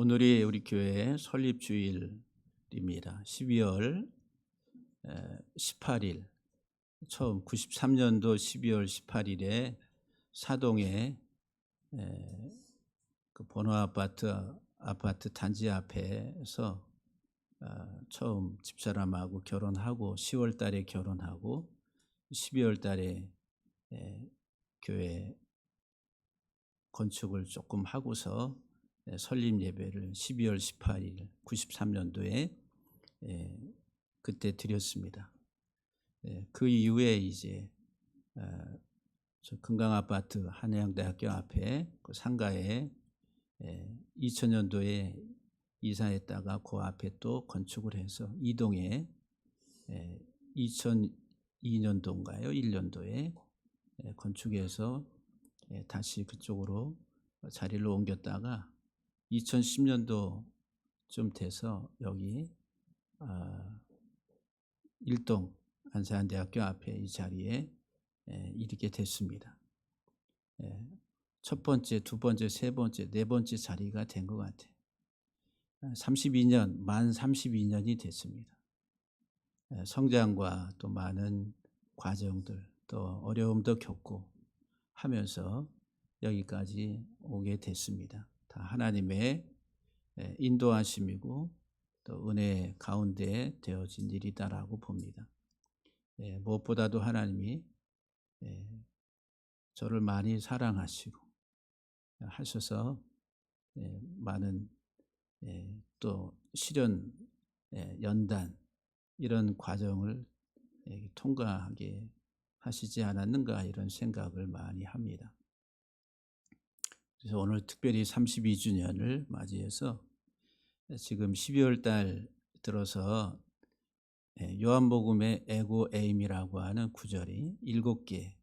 오늘이 우리 교회 설립주일입니다. 12월 18일, 처음 93년도 12월 18일에 사동에 그 번호 아파트 단지 앞에서 처음 집사람하고 결혼하고 10월 달에 결혼하고 12월 달에 교회 건축을 조금 하고서 설립 예배를 12월 18일 93년도에 그때 드렸습니다. 그 이후에 이제 저 금강아파트 한해양대학교 앞에 그 상가에 2000년도에 이사했다가 그 앞에 또 건축을 해서 이동에 2002년도인가요? 1년도에 건축해서 다시 그쪽으로 자리를 옮겼다가 2010년도쯤 돼서 여기 일동 안산대학교 앞에 이 자리에 이르게 됐습니다. 첫 번째, 두 번째, 세 번째, 네 번째 자리가 된 것 같아요. 32년, 만 32년이 됐습니다. 성장과 또 많은 과정들, 또 어려움도 겪고 하면서 여기까지 오게 됐습니다. 다 하나님의 인도하심이고 또 은혜 가운데 되어진 일이다라고 봅니다. 무엇보다도 하나님이 저를 많이 사랑하시고 하셔서 많은 또 시련, 연단 이런 과정을 통과하게 하시지 않았는가 이런 생각을 많이 합니다. 그래서 오늘 특별히 32주년을 맞이해서 지금 12월 달 들어서 요한복음의 에고 에임이라고 하는 구절이 7개,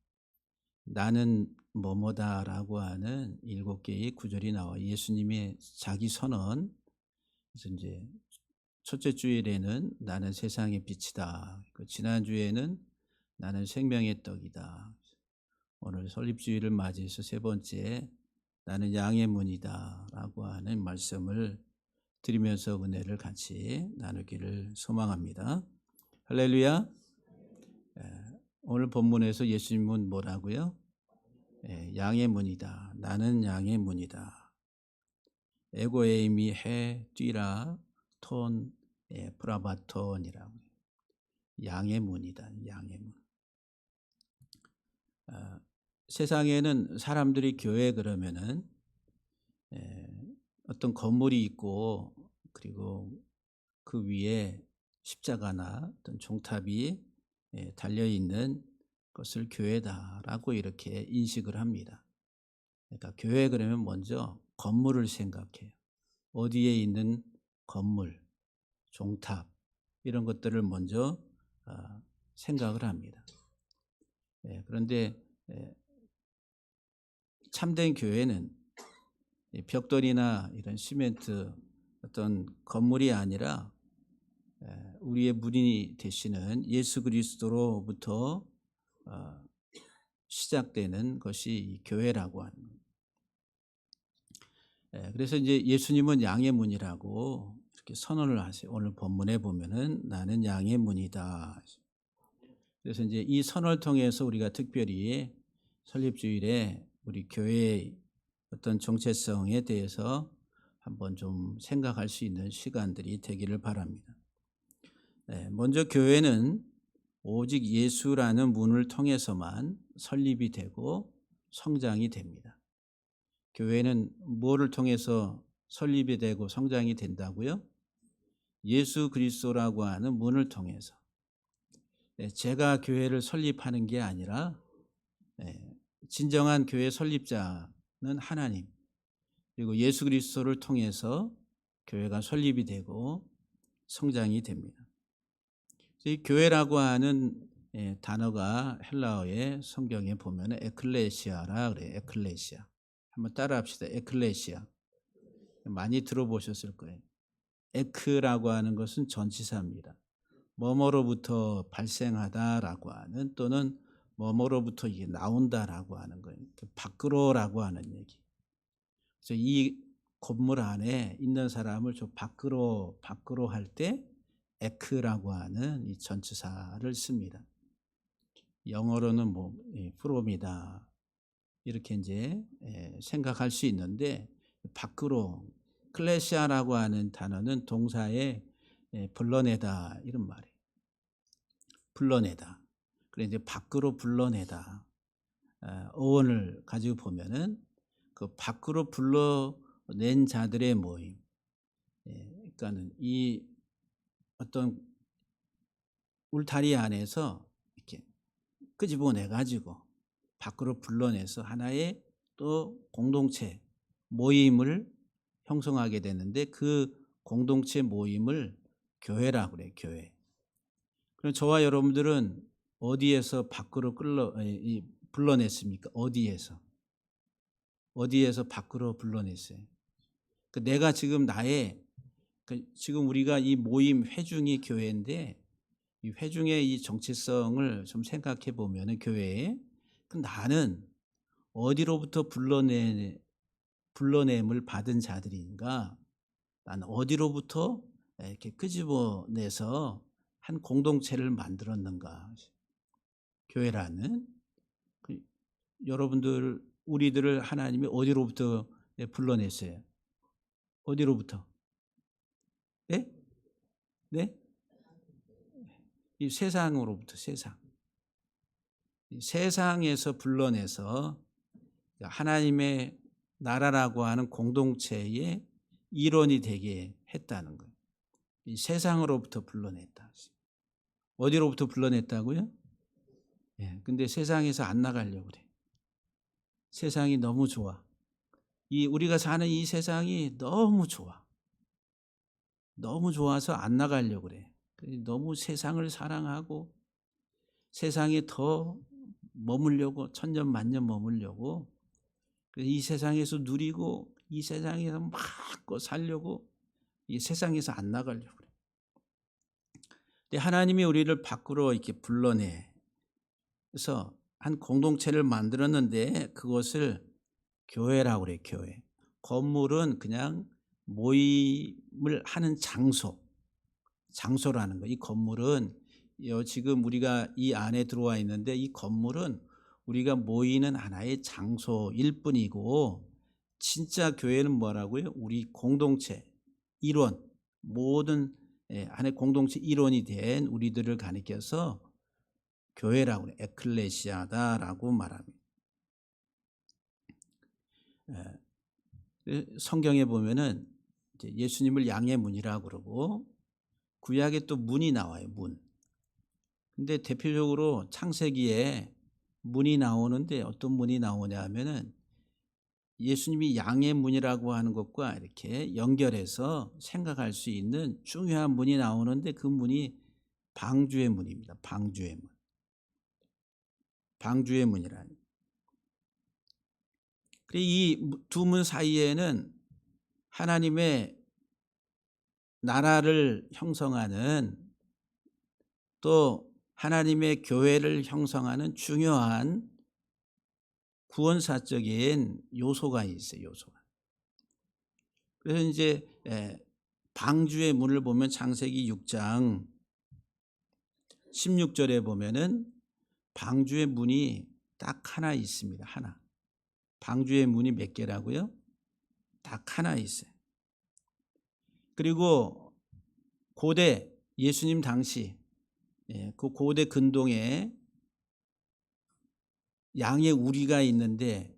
나는 뭐뭐다라고 하는 7개의 구절이 나와 예수님의 자기 선언. 그래서 이제 첫째 주일에는 나는 세상의 빛이다. 지난 주에는 나는 생명의 떡이다. 오늘 설립주일을 맞이해서 세 번째 나는 양의 문이다 라고 하는 말씀을 드리면서 은혜를 같이 나누기를 소망합니다. 할렐루야. 오늘 본문에서 예수님은 뭐라고요? 양의 문이다. 나는 양의 문이다. 에고에이미 해 뛰라 톤 프라바톤이라고 양의 문이다. 양의 문. 세상에는 사람들이 교회 그러면은 어떤 건물이 있고 그리고 그 위에 십자가나 어떤 종탑이 달려 있는 것을 교회다라고 이렇게 인식을 합니다. 그러니까 교회 그러면 먼저 건물을 생각해요. 어디에 있는 건물, 종탑 이런 것들을 먼저 생각을 합니다. 그런데 참된 교회는 벽돌이나 이런 시멘트 어떤 건물이 아니라 우리의 문이 되시는 예수 그리스도로부터 시작되는 것이 이 교회라고 하는 거예요. 그래서 이제 예수님은 양의 문이라고 이렇게 선언을 하세요. 오늘 본문에 보면은 나는 양의 문이다. 그래서 이제 이 선언을 통해서 우리가 특별히 설립주일에 우리 교회의 어떤 정체성에 대해서 한번 좀 생각할 수 있는 시간들이 되기를 바랍니다. 먼저 교회는 오직 예수라는 문을 통해서만 설립이 되고 성장이 됩니다. 교회는 뭐를 통해서 설립이 되고 성장이 된다고요? 예수 그리스도라고 하는 문을 통해서. 제가 교회를 설립하는 게 아니라 진정한 교회 설립자는 하나님 그리고 예수 그리스도를 통해서 교회가 설립이 되고 성장이 됩니다. 이 교회라고 하는 단어가 헬라어의 성경에 보면 에클레시아라 그래요. 에클레시아. 한번 따라합시다. 에클레시아. 많이 들어보셨을 거예요. 에크라고 하는 것은 전치사입니다. 뭐뭐로부터 발생하다라고 하는 또는 뭐뭐로부터 이게 나온다라고 하는 거예요. 밖으로라고 하는 얘기. 그래서 이 건물 안에 있는 사람을 좀 밖으로 할 때 에크라고 하는 이 전치사를 씁니다. 영어로는 뭐 from이다 이렇게 이제 생각할 수 있는데, 밖으로 클레시아라고 하는 단어는 동사에 불러내다 이런 말이에요. 불러내다. 그래 이제 밖으로 불러내다. 어원을 가지고 보면은 그 밖으로 불러낸 자들의 모임. 그러니까는 이 어떤 울타리 안에서 이렇게 끄집어내 가지고 밖으로 불러내서 하나의 또 공동체 모임을 형성하게 되는데, 그 공동체 모임을 교회라고 그래요. 교회. 그럼 저와 여러분들은 어디에서 밖으로 불러냈습니까? 어디에서 밖으로 불러냈어요? 내가 지금 지금 우리가 이 모임 회중이 교회인데, 이 회중의 이 정체성을 좀 생각해 보면은 교회에 나는 어디로부터 불러냄을 받은 자들인가? 나는 어디로부터 이렇게 끄집어내서 한 공동체를 만들었는가? 교회라는 여러분들 우리들을 하나님이 어디로부터 불러냈어요? 어디로부터? 네? 네? 이 세상으로부터. 이 세상에서 불러내서 하나님의 나라라고 하는 공동체의 일원이 되게 했다는 거예요. 이 세상으로부터 불러냈다. 어디로부터 불러냈다고요? 근데 세상에서 안 나가려고 그래. 세상이 너무 좋아. 우리가 사는 이 세상이 너무 좋아. 너무 좋아서 안 나가려고 그래. 너무 세상을 사랑하고 세상에 더 머물려고, 천년만년 머물려고, 이 세상에서 누리고 이 세상에서 마음껏 살려고 이 세상에서 안 나가려고 그래. 근데 하나님이 우리를 밖으로 이렇게 불러내서 한 공동체를 만들었는데, 그것을 교회라고 그래. 교회. 건물은 그냥 모임을 하는 장소라는 거. 이 건물은 지금 우리가 이 안에 들어와 있는데, 이 건물은 우리가 모이는 하나의 장소일 뿐이고, 진짜 교회는 뭐라고요? 우리 공동체 일원, 모든 안에 공동체 일원이 된 우리들을 가리켜서 교회라고 그래. 에클레시아다라고 말합니다. 성경에 보면은 이제 예수님을 양의 문이라고 그러고, 구약에 또 문이 나와요. 문. 근데 대표적으로 창세기에 문이 나오는데, 어떤 문이 나오냐 하면은 예수님이 양의 문이라고 하는 것과 이렇게 연결해서 생각할 수 있는 중요한 문이 나오는데, 그 문이 방주의 문입니다. 방주의 문. 방주의 문이라는. 이 두 문 사이에는 하나님의 나라를 형성하는, 또 하나님의 교회를 형성하는 중요한 구원사적인 요소가 있어요. 요소가. 그래서 이제 방주의 문을 보면 창세기 6장 16절에 보면은 방주의 문이 딱 하나 있습니다. 하나. 방주의 문이 몇 개라고요? 딱 하나 있어요. 그리고 고대 예수님 당시 그 고대 근동에 양의 우리가 있는데,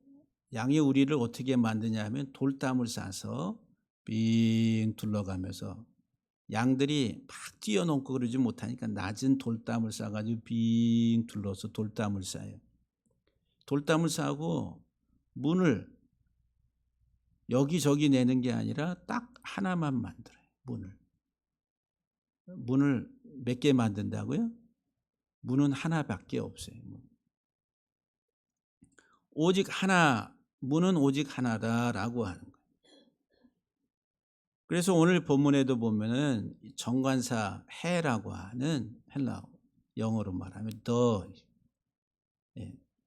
양의 우리를 어떻게 만드냐 하면 돌담을 싸서 빙 둘러가면서, 양들이 막 뛰어넘고 그러지 못하니까 낮은 돌담을 싸가지고 빙 둘러서 돌담을 싸요. 돌담을 싸고 문을 여기저기 내는 게 아니라 딱 하나만 만들어요. 문을 몇 개 만든다고요? 문은 하나밖에 없어요. 오직 하나, 문은 오직 하나다라고 하는 거예요. 그래서 오늘 본문에도 보면은 정관사 해라고 하는, 헬라 영어로 말하면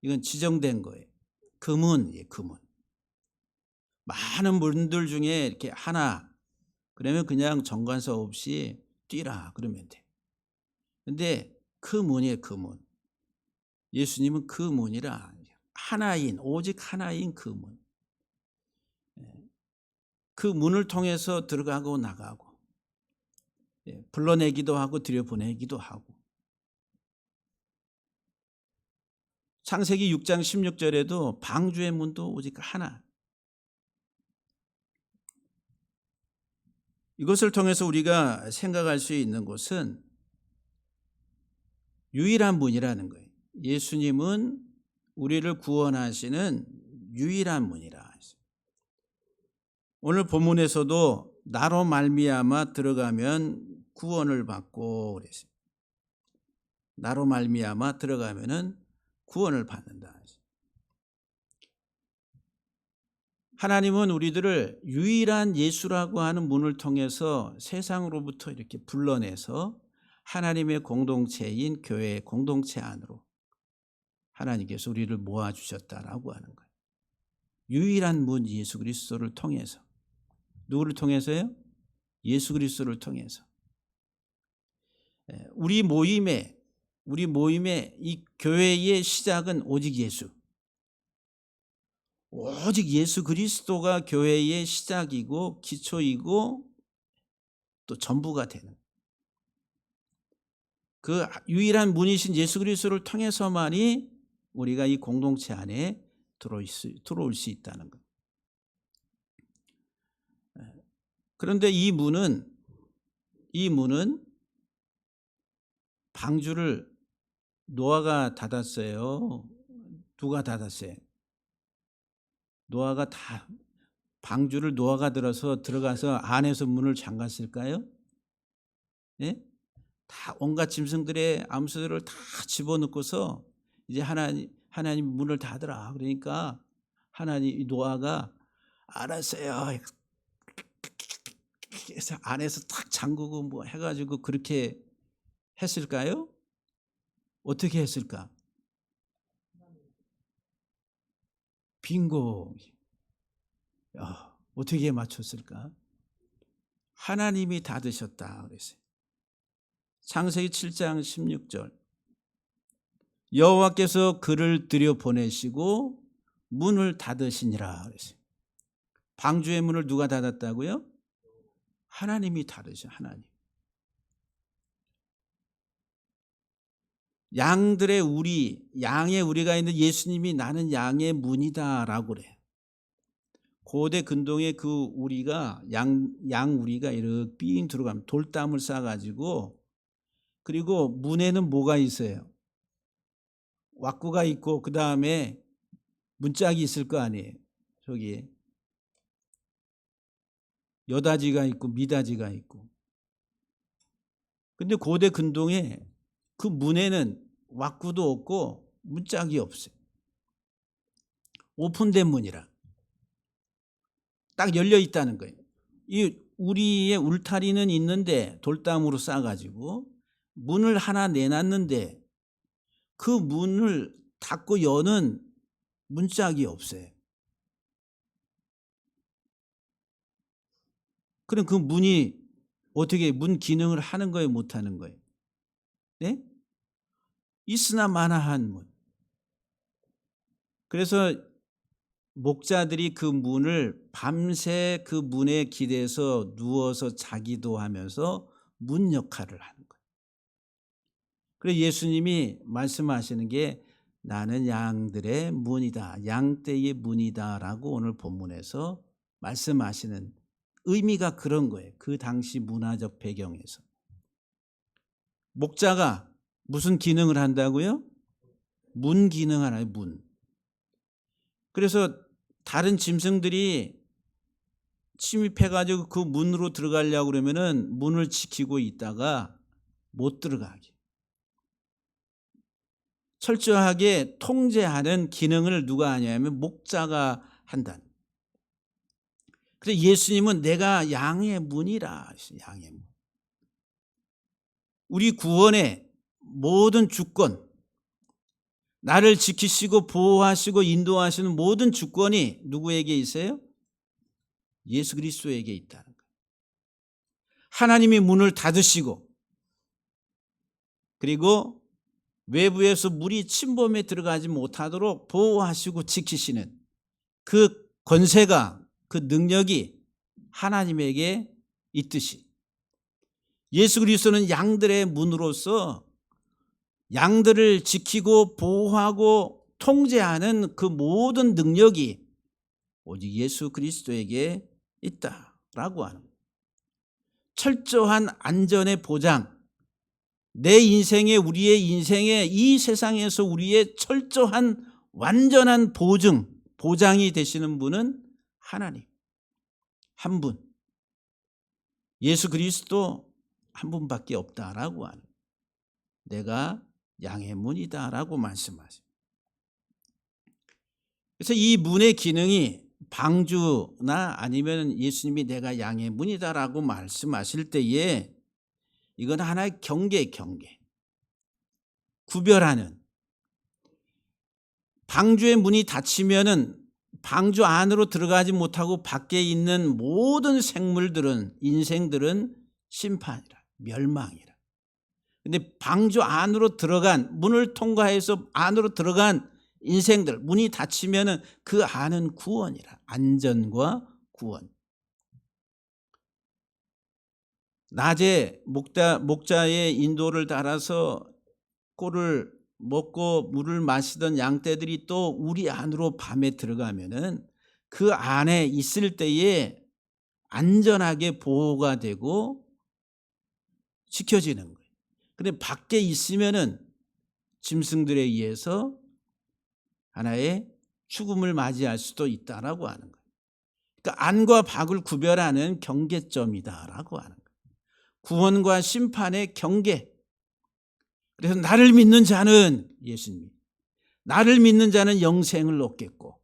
이건 지정된 거예요. 금은. 많은 문들 중에 이렇게 하나, 그러면 그냥 정관사 없이 뛰라 그러면 돼. 근데 그 문이에요, 그 문. 예수님은 그 문이라. 하나인, 오직 하나인 그 문. 그 문을 통해서 들어가고 나가고, 불러내기도 하고 들여보내기도 하고. 창세기 6장 16절에도 방주의 문도 오직 하나. 이것을 통해서 우리가 생각할 수 있는 것은 유일한 문이라는 거예요. 예수님은 우리를 구원하시는 유일한 문이라. 오늘 본문에서도 나로 말미암아 들어가면 구원을 받고 그랬어요. 나로 말미암아 들어가면은 구원을 받는다. 하나님은 우리들을 유일한 예수라고 하는 문을 통해서 세상으로부터 이렇게 불러내서 하나님의 공동체인 교회의 공동체 안으로 하나님께서 우리를 모아주셨다라고 하는 거예요. 유일한 문 예수 그리스도를 통해서. 누구를 통해서요? 예수 그리스도를 통해서. 우리 모임의 이 교회의 시작은 오직 예수. 오직 예수 그리스도가 교회의 시작이고 기초이고 또 전부가 되는 그 유일한 문이신 예수 그리스도를 통해서만이 우리가 이 공동체 안에 들어올 수 있다는 것. 그런데 이 문은 방주를 노아가 닫았어요. 누가 닫았어요? 노아가 다 방주를 노아가 들어가서 안에서 문을 잠갔을까요? 예? 다 온갖 짐승들의 암수들을 다 집어넣고서 이제 하나님 문을 닫으라. 그러니까 노아가 알았어요. 그래서 안에서 탁 잠그고 뭐 해가지고 그렇게 했을까요? 어떻게 했을까? 빙고. 어떻게 맞췄을까? 하나님이 닫으셨다 그랬어요. 창세기 7장 16절. 여호와께서 그를 들여보내시고 문을 닫으시니라 그랬어요. 방주의 문을 누가 닫았다고요? 하나님이 닫으셔. 하나님. 양의 우리가 있는 예수님이 나는 양의 문이다라고 그래요. 고대 근동의 그 우리가 양 우리가 이렇게 삥 들어가면 돌담을 싸가지고, 그리고 문에는 뭐가 있어요? 왁구가 있고 그 다음에 문짝이 있을 거 아니에요. 저기 여다지가 있고 미다지가 있고. 근데 고대 근동에 그 문에는 왁구도 없고 문짝이 없어요. 오픈된 문이라. 딱 열려 있다는 거예요. 이 우리의 울타리는 있는데 돌담으로 싸가지고 문을 하나 내놨는데 그 문을 닫고 여는 문짝이 없어요. 그럼 그 문이 어떻게 문 기능을 하는 거예요, 못 하는 거예요? 네? 있으나 마나한 문. 그래서 목자들이 그 문을 밤새 그 문에 기대서 누워서 자기도 하면서 문 역할을 하는 거예요. 그래서 예수님이 말씀하시는 게 나는 양들의 문이다. 양떼의 문이다라고 오늘 본문에서 말씀하시는 의미가 그런 거예요. 그 당시 문화적 배경에서. 목자가 무슨 기능을 한다고요? 문 기능 하나요, 문. 그래서 다른 짐승들이 침입해가지고 그 문으로 들어가려고 그러면은 문을 지키고 있다가 못 들어가게. 철저하게 통제하는 기능을 누가 하냐면 목자가 한다는. 그래서 예수님은 내가 양의 문이라. 양의 문. 우리 구원의 모든 주권, 나를 지키시고 보호하시고 인도하시는 모든 주권이 누구에게 있어요? 예수 그리스도에게 있다는 거예요. 하나님이 문을 닫으시고 그리고 외부에서 물이 침범에 들어가지 못하도록 보호하시고 지키시는 그 권세가, 그 능력이 하나님에게 있듯이 예수 그리스도는 양들의 문으로서 양들을 지키고 보호하고 통제하는 그 모든 능력이 오직 예수 그리스도에게 있다라고 하는 거예요. 철저한 안전의 보장, 내 인생에, 우리의 인생에, 이 세상에서 우리의 철저한 완전한 보장이 되시는 분은 하나님 한 분, 예수 그리스도 한 분밖에 없다라고 하는 거예요. 내가 양의 문이다라고 말씀하십니다. 그래서 이 문의 기능이 방주나 아니면 예수님이 내가 양의 문이다라고 말씀하실 때에 이건 하나의 경계. 구별하는. 방주의 문이 닫히면은 방주 안으로 들어가지 못하고 밖에 있는 모든 생물들은, 인생들은 심판이라, 멸망이라. 근데 방주 안으로 들어간, 문을 통과해서 안으로 들어간 인생들, 문이 닫히면은 그 안은 구원이라, 안전과 구원. 낮에 목자의 인도를 따라서 꼴을 먹고 물을 마시던 양떼들이 또 우리 안으로 밤에 들어가면은 그 안에 있을 때에 안전하게 보호가 되고 지켜지는 거예요. 그런데 밖에 있으면은 짐승들에 의해서 하나의 죽음을 맞이할 수도 있다라고 하는 거예요. 그러니까 안과 밖을 구별하는 경계점이다라고 하는 거예요. 구원과 심판의 경계. 그래서 나를 믿는 자는 예수님, 나를 믿는 자는 영생을 얻겠고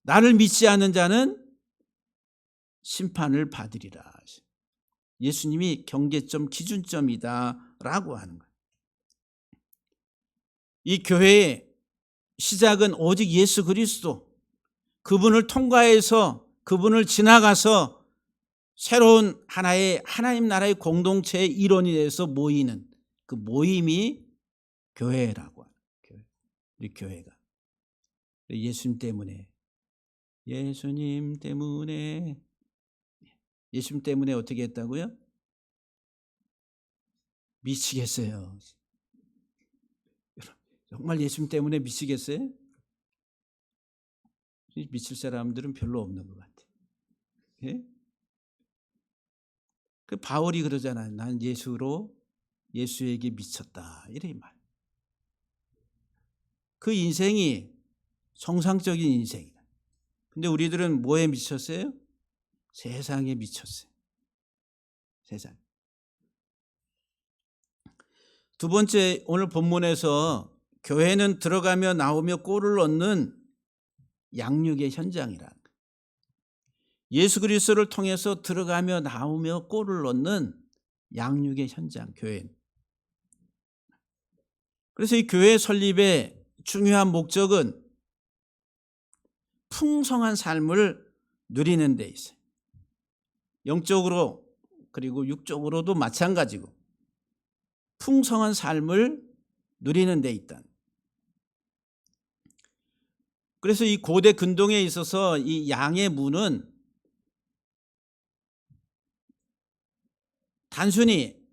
나를 믿지 않는 자는 심판을 받으리라. 예수님이 경계점, 기준점이다라고 하는 거예요. 이 교회의 시작은 오직 예수 그리스도, 그분을 통과해서 그분을 지나가서 새로운 하나의 하나님 나라의 공동체의 일원이 돼서 모이는 그 모임이 교회라고 하는 거예요. 우리 교회가 예수님 때문에 어떻게 했다고요? 미치겠어요. 정말 예수님 때문에 미치겠어요? 미칠 사람들은 별로 없는 것 같아요. 예? 그 바울이 그러잖아요. 난 예수에게 미쳤다. 이래 말. 그 인생이 정상적인 인생이다. 근데 우리들은 뭐에 미쳤어요? 세상에 미쳤어요. 세상. 두 번째, 오늘 본문에서 교회는 들어가며 나오며 꼴을 얻는 양육의 현장이라. 예수 그리스도를 통해서 들어가며 나오며 꼴을 얻는 양육의 현장, 교회는. 그래서 이 교회 설립의 중요한 목적은 풍성한 삶을 누리는 데 있어요. 영적으로 그리고 육적으로도 마찬가지고 풍성한 삶을 누리는 데 있다. 그래서 이 고대 근동에 있어서 이 양의 문은 단순히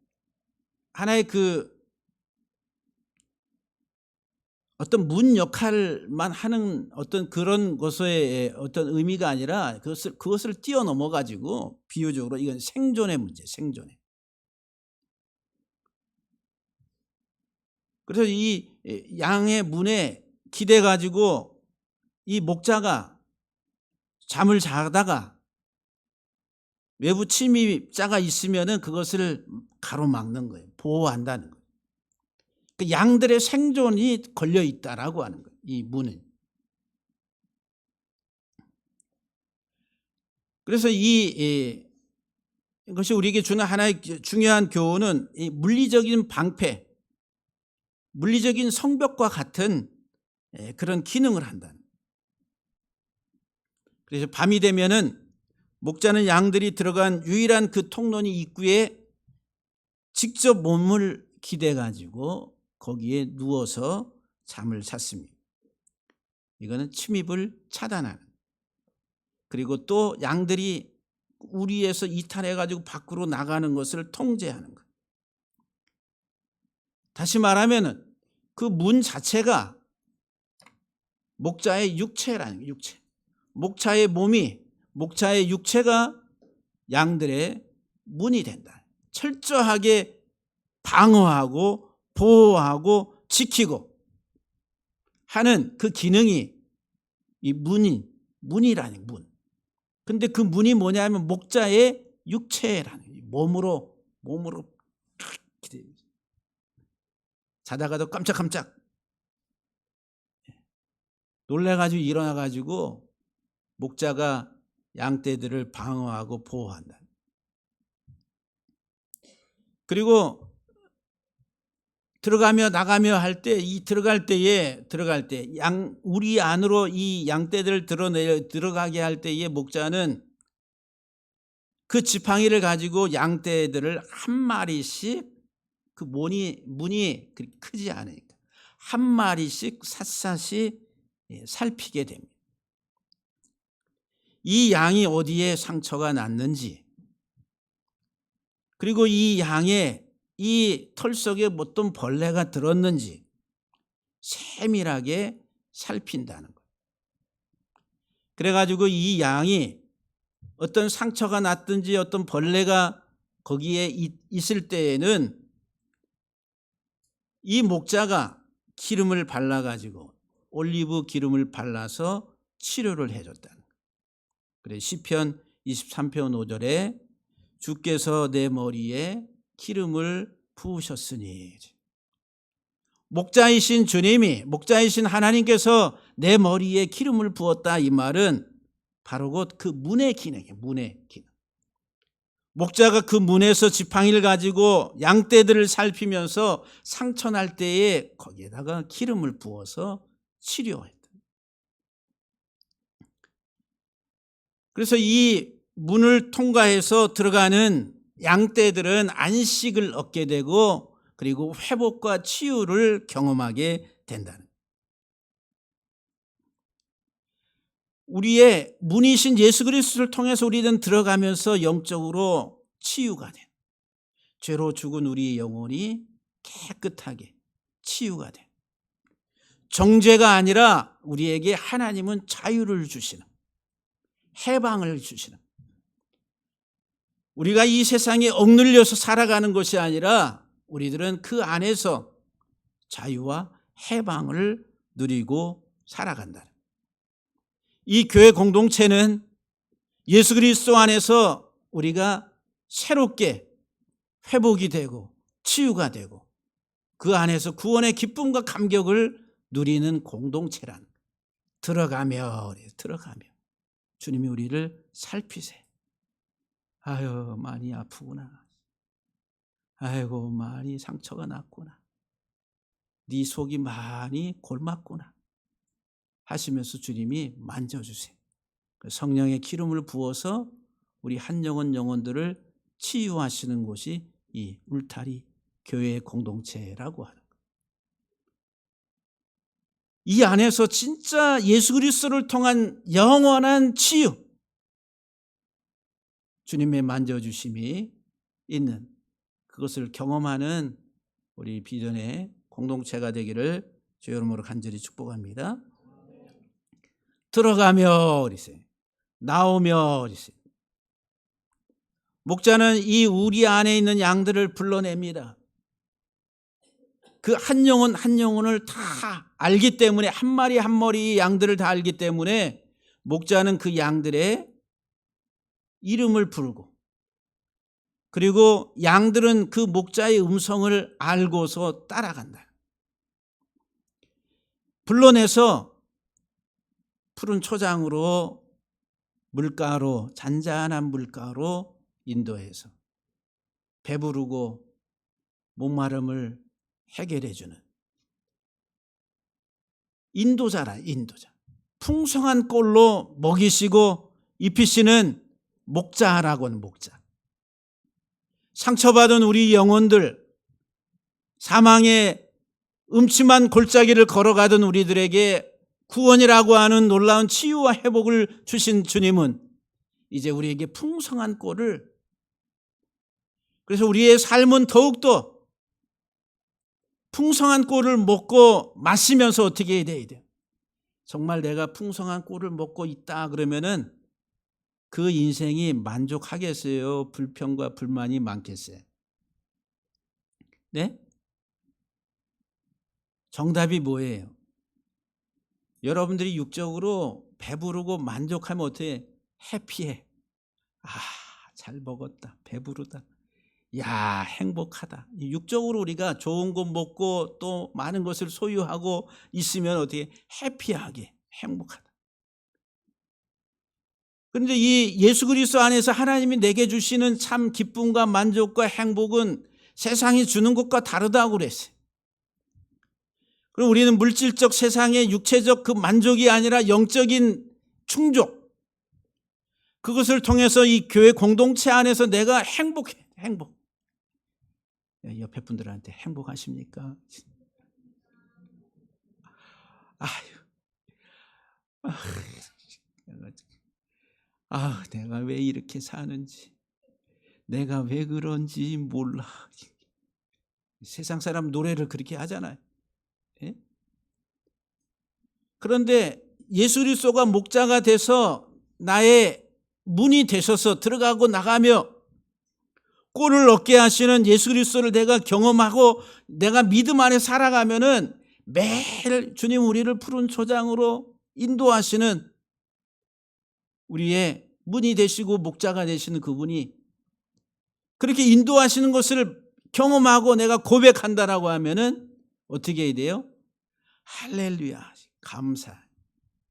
하나의 그 어떤 문 역할만 하는 어떤 그런 것의 어떤 의미가 아니라 그것을 뛰어넘어 가지고 비유적으로 이건 생존의 문제, 생존의. 그래서 이 양의 문에 기대 가지고 이 목자가 잠을 자다가 외부 침입자가 있으면은 그것을 가로막는 거예요. 보호한다는 거예요. 그 양들의 생존이 걸려 있다라고 하는 거예요. 이 문은. 그래서 이것이 우리에게 주는 하나의 중요한 교훈은 이 물리적인 방패, 물리적인 성벽과 같은 그런 기능을 한다는. 그래서 밤이 되면은 목자는 양들이 들어간 유일한 그 통로니 입구에 직접 몸을 기대 가지고 거기에 누워서 잠을 잤습니다. 이거는 침입을 차단하는, 그리고 또 양들이 우리에서 이탈해 가지고 밖으로 나가는 것을 통제하는 것. 다시 말하면은 그 문 자체가 목자의 육체라는 거예요. 육체. 목자의 몸이, 목자의 육체가 양들의 문이 된다. 철저하게 방어하고 보호하고 지키고 하는 그 기능이 이 문이라는 문. 근데 그 문이 뭐냐면 목자의 육체라는, 몸으로 자다가도 깜짝깜짝 놀래가지고 일어나가지고 목자가 양떼들을 방어하고 보호한다. 그리고 들어가며 나가며 할 때, 이 들어갈 때 우리 안으로 이 양떼들을 들어가게 할 때에 목자는 그 지팡이를 가지고 양떼들을 한 마리씩, 그 문이 그렇게 크지 않으니까 한 마리씩 샅샅이 살피게 됩니다. 이 양이 어디에 상처가 났는지, 그리고 이 양의 이 털 속에 어떤 벌레가 들었는지 세밀하게 살핀다는 거예요. 그래가지고 이 양이 어떤 상처가 났든지 어떤 벌레가 거기에 있을 때에는 이 목자가 기름을 발라가지고 올리브 기름을 발라서 치료를 해줬다는 거예요. 그래 시편 23편 5절에 주께서 내 머리에 기름을 부으셨으니, 목자이신 주님이, 목자이신 하나님께서 내 머리에 기름을 부었다, 이 말은 바로 곧 그 문의 기능이에요. 문의 기능. 목자가 그 문에서 지팡이를 가지고 양떼들을 살피면서 상처 날 때에 거기에다가 기름을 부어서 치료했다. 그래서 이 문을 통과해서 들어가는 양떼들은 안식을 얻게 되고 그리고 회복과 치유를 경험하게 된다는 거예요. 우리의 문이신 예수 그리스도를 통해서 우리는 들어가면서 영적으로 치유가 돼. 죄로 죽은 우리의 영혼이 깨끗하게 치유가 돼. 정죄가 아니라 우리에게 하나님은 자유를 주시는, 해방을 주시는, 우리가 이 세상에 억눌려서 살아가는 것이 아니라 우리들은 그 안에서 자유와 해방을 누리고 살아간다. 이 교회 공동체는 예수 그리스도 안에서 우리가 새롭게 회복이 되고 치유가 되고 그 안에서 구원의 기쁨과 감격을 누리는 공동체란, 들어가며 주님이 우리를 살피세요. 아유, 많이 아프구나. 아이고, 많이 상처가 났구나. 네 속이 많이 골맞구나 하시면서 주님이 만져주세요. 성령의 기름을 부어서 우리 한 영혼들을 치유하시는 곳이 이 울타리 교회 공동체라고 하는 거예요. 이 안에서 진짜 예수 그리스도를 통한 영원한 치유, 주님의 만져주심이 있는 그것을 경험하는 우리 비전의 공동체가 되기를 주의 이름으로 간절히 축복합니다. 들어가며 그러세요. 나오며 그러세요. 목자는 이 우리 안에 있는 양들을 불러냅니다. 그 한 영혼 한 영혼을 다 알기 때문에, 한 마리 한 마리 양들을 다 알기 때문에 목자는 그 양들의 이름을 부르고, 그리고 양들은 그 목자의 음성을 알고서 따라간다. 불러내서 푸른 초장으로 물가로, 잔잔한 물가로 인도해서 배부르고 목마름을 해결해 주는 인도자라, 인도자. 풍성한 꼴로 먹이시고 입히시는 목자라고 하는 목자. 상처받은 우리 영혼들, 사망의 음침한 골짜기를 걸어가던 우리들에게 구원이라고 하는 놀라운 치유와 회복을 주신 주님은 이제 우리에게 풍성한 꼴을, 그래서 우리의 삶은 더욱더 풍성한 꼴을 먹고 마시면서 어떻게 해야 돼요? 정말 내가 풍성한 꼴을 먹고 있다 그러면은 그 인생이 만족하겠어요? 불평과 불만이 많겠어요? 네? 정답이 뭐예요? 여러분들이 육적으로 배부르고 만족하면 어떻게 해피해? 아, 잘 먹었다. 배부르다. 야, 행복하다. 육적으로 우리가 좋은 것 먹고 또 많은 것을 소유하고 있으면 어떻게 해피하게 행복하다. 그런데 이 예수 그리스도 안에서 하나님이 내게 주시는 참 기쁨과 만족과 행복은 세상이 주는 것과 다르다고 그랬어요. 그럼 우리는 물질적 세상의 육체적 그 만족이 아니라 영적인 충족, 그것을 통해서 이 교회 공동체 안에서 내가 행복해. 행복. 옆에 분들한테 행복하십니까? 내가 왜 이렇게 사는지, 내가 왜 그런지 몰라. 세상 사람 노래를 그렇게 하잖아요. 예? 그런데 예수 그리스도가 목자가 돼서 나의 문이 되셔서 들어가고 나가며 꼴을 얻게 하시는 예수 그리스도를 내가 경험하고 내가 믿음 안에 살아가면은 매일 주님 우리를 푸른 초장으로 인도하시는 우리의 문이 되시고 목자가 되시는 그분이 그렇게 인도하시는 것을 경험하고 내가 고백한다라고 하면은 어떻게 해야 돼요? 할렐루야, 감사.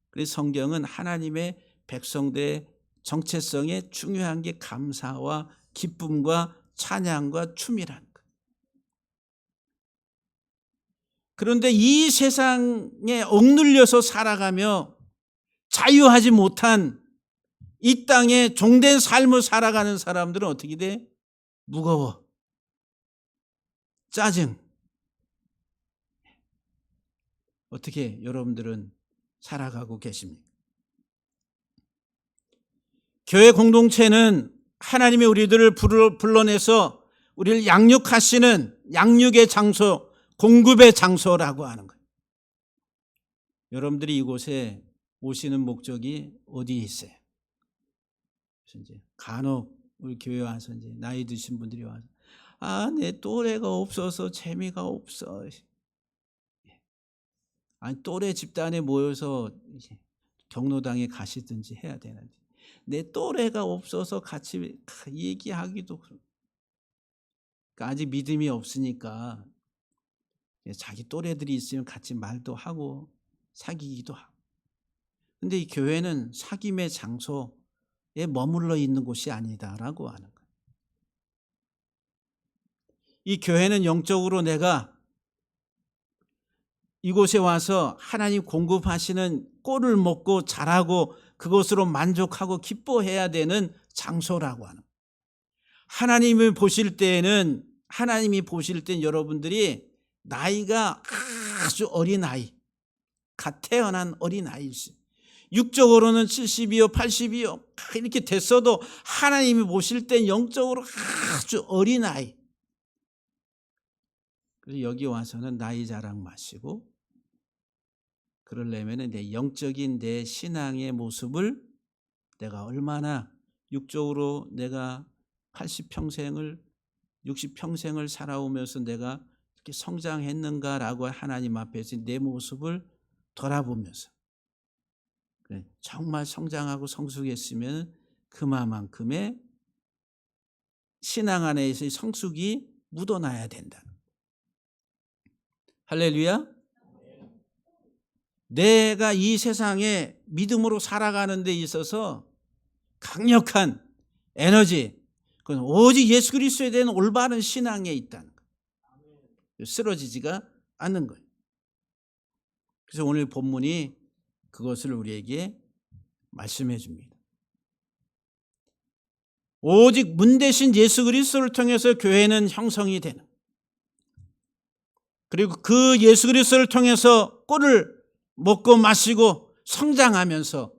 그래서 성경은 하나님의 백성들의 정체성에 중요한 게 감사와 기쁨과 찬양과 춤이라는 거예요. 그런데 이 세상에 억눌려서 살아가며 자유하지 못한 이 땅에 종된 삶을 살아가는 사람들은 어떻게 돼? 무거워, 짜증. 어떻게 여러분들은 살아가고 계십니까? 교회 공동체는 하나님이 우리들을 불러내서 우리를 양육하시는 양육의 장소, 공급의 장소라고 하는 거예요. 여러분들이 이곳에 오시는 목적이 어디에 있어요? 그래서 이제 간혹 우리 교회 와서 이제 나이 드신 분들이 와서 내 또래가 없어서 재미가 없어. 아니 또래 집단에 모여서 이제 경로당에 가시든지 해야 되는데 내 또래가 없어서 같이 얘기하기도 그러니까 아직 믿음이 없으니까 자기 또래들이 있으면 같이 말도 하고 사귀기도 하고. 근데 이 교회는 사귐의 장소에 머물러 있는 곳이 아니다라고 하는 거예요. 이 교회는 영적으로 내가 이곳에 와서 하나님 공급하시는 꼴을 먹고 자라고 그것으로 만족하고 기뻐해야 되는 장소라고 하는 거예요. 하나님이 보실 때는 여러분들이 나이가 아주 어린 아이, 갓 태어난 어린 아이지. 육적으로는 70이요, 80이요 이렇게 됐어도 하나님이 보실 땐 영적으로 아주 어린 아이. 그래서 여기 와서는 나이 자랑 마시고 그러려면 내 영적인 내 신앙의 모습을 내가 얼마나 육적으로 내가 80평생을 60평생을 살아오면서 내가 이렇게 성장했는가라고 하나님 앞에서 내 모습을 돌아보면서 정말 성장하고 성숙했으면 그만큼의 신앙 안에서의 성숙이 묻어나야 된다. 할렐루야. 내가 이 세상에 믿음으로 살아가는 데 있어서 강력한 에너지, 그건 오직 예수 그리스도에 대한 올바른 신앙에 있다는 거예요. 쓰러지지가 않는 거예요. 그래서 오늘 본문이 그것을 우리에게 말씀해 줍니다. 오직 문 대신 예수 그리스도를 통해서 교회는 형성이 되는, 그리고 그 예수 그리스도를 통해서 꼴을 먹고 마시고 성장하면서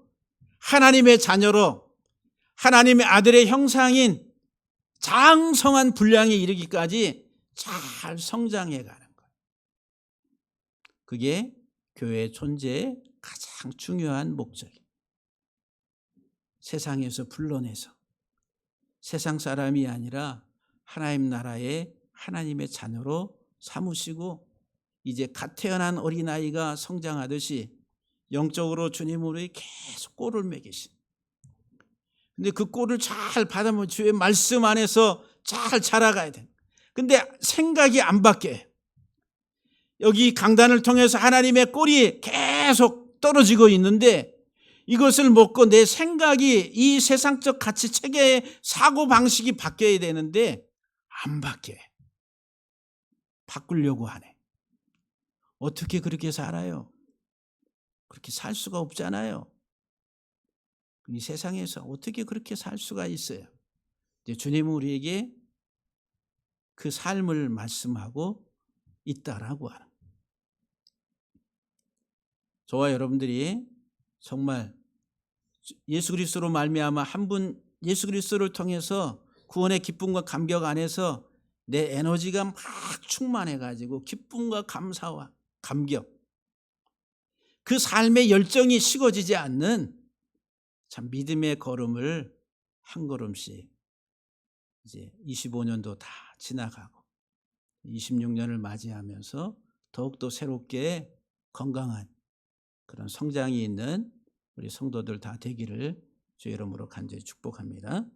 하나님의 자녀로 하나님의 아들의 형상인 장성한 분량에 이르기까지 잘 성장해 가는 거예요. 그게 교회의 존재의 가장 중요한 목적이에요. 세상에서 불러내서 세상 사람이 아니라 하나님 나라의 하나님의 자녀로 삼으시고, 이제 갓 태어난 어린아이가 성장하듯이 영적으로 주님으로 계속 꼴을 먹이신, 근데 그 꼴을 잘 받으면 주의 말씀 안에서 잘 자라가야 돼. 근데 생각이 안 바뀌어요. 여기 강단을 통해서 하나님의 꼴이 계속 떨어지고 있는데, 이것을 먹고 내 생각이 이 세상적 가치 체계의 사고방식이 바뀌어야 되는데 안 바뀌어요. 바꾸려고 하네. 어떻게 그렇게 살아요? 그렇게 살 수가 없잖아요. 이 세상에서 어떻게 그렇게 살 수가 있어요? 이제 주님은 우리에게 그 삶을 말씀하고 있다라고 하는, 저와 여러분들이 정말 예수 그리스도로 말미암아 한 분 예수 그리스도를 통해서 구원의 기쁨과 감격 안에서 내 에너지가 막 충만해 가지고 기쁨과 감사와 감격, 그 삶의 열정이 식어지지 않는 참 믿음의 걸음을 한 걸음씩 이제 25년도 다 지나가고 26년을 맞이하면서 더욱더 새롭게 건강한 그런 성장이 있는 우리 성도들 다 되기를 주의 이름으로 간절히 축복합니다.